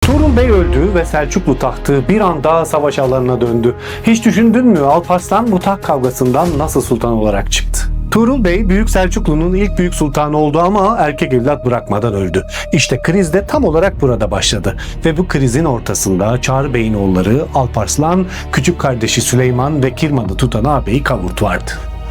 Tuğrul Bey öldü ve Selçuklu tahtı bir anda savaş alanına döndü. Hiç düşündün mü Alparslan bu taht kavgasından nasıl sultan olarak çıktı? Tuğrul Bey Büyük Selçuklu'nun ilk büyük sultanı oldu ama erkek evlat bırakmadan öldü. İşte kriz de tam olarak burada başladı. Ve bu krizin ortasında Çağrı Bey'in oğulları Alparslan, küçük kardeşi Süleyman ve Kirman'ı tutan ağabeyi Kavurt vardı.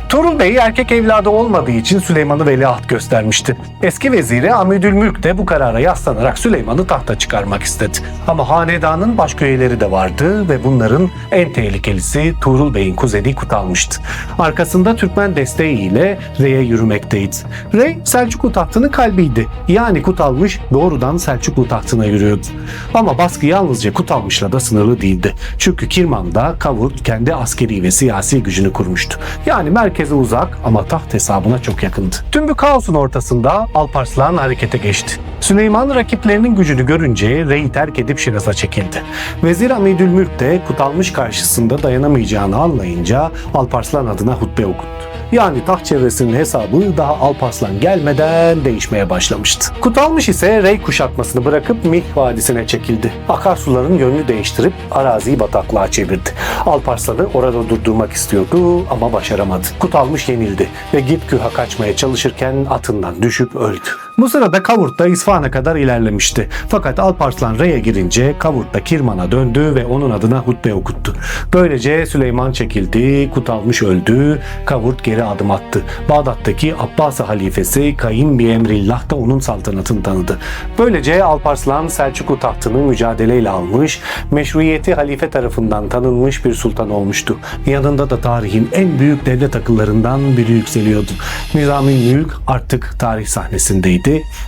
Tuğrul Bey erkek evladı olmadığı için Süleyman'ı veliaht göstermişti. Eski veziri Amidülmülk de bu karara yaslanarak Süleyman'ı tahta çıkarmak istedi. Ama hanedanın başka üyeleri de vardı ve bunların en tehlikelisi Tuğrul Bey'in kuzeni Kutalmış'tı. Arkasında Türkmen desteğiyle Rey'e yürümekteydi. Rey Selçuklu tahtının kalbiydi. Yani Kutalmış doğrudan Selçuklu tahtına yürüyordu. Ama baskı yalnızca Kutalmış'la da sınırlı değildi. Çünkü Kirman'da Kavurt kendi askeri ve siyasi gücünü kurmuştu. Yani merkeze uzak ama taht hesabına çok yakındı. Tüm bu kaosun ortasında Alparslan harekete geçti. Süleyman rakiplerinin gücünü görünce Rey'i terk edip Şiraz'a çekildi. Vezir Amidülmülk de Kutalmış karşısında dayanamayacağını anlayınca Alparslan adına hutbe okuttu. Yani taht çevresinin hesabı daha Alparslan gelmeden değişmeye başlamıştı. Kutalmış ise Rey kuşatmasını bırakıp Milh Vadisi'ne çekildi. Akarsuların yönünü değiştirip araziyi bataklığa çevirdi. Alparslan'ı orada durdurmak istiyordu ama başaramadı. Kutalmış yenildi ve Gipküh'a kaçmaya çalışırken atından düşüp öldü. Bu sırada Kavurt da İsfahan'a kadar ilerlemişti. Fakat Alparslan Rey'e girince Kavurt da Kirman'a döndü ve onun adına hutbe okuttu. Böylece Süleyman çekildi, Kutalmış öldü, Kavurt geri adım attı. Bağdat'taki Abbasi halifesi Kayyim bi Emrillah da onun saltanatını tanıdı. Böylece Alparslan Selçuklu tahtını mücadeleyle almış, meşruiyeti halife tarafından tanınmış bir sultan olmuştu. Yanında da tarihin en büyük devlet akıllarından biri yükseliyordu. Nizami Mülk artık tarih sahnesindeydi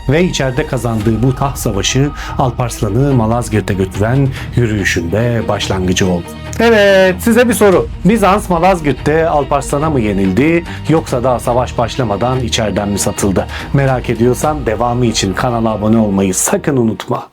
ve içeride kazandığı bu taht savaşı Alparslan'ı Malazgirt'e götüren yürüyüşünde başlangıcı oldu. Evet, size bir soru. Bizans Malazgirt'te Alparslan'a mı yenildi yoksa daha savaş başlamadan içeriden mi satıldı? Merak ediyorsan devamı için kanala abone olmayı sakın unutma.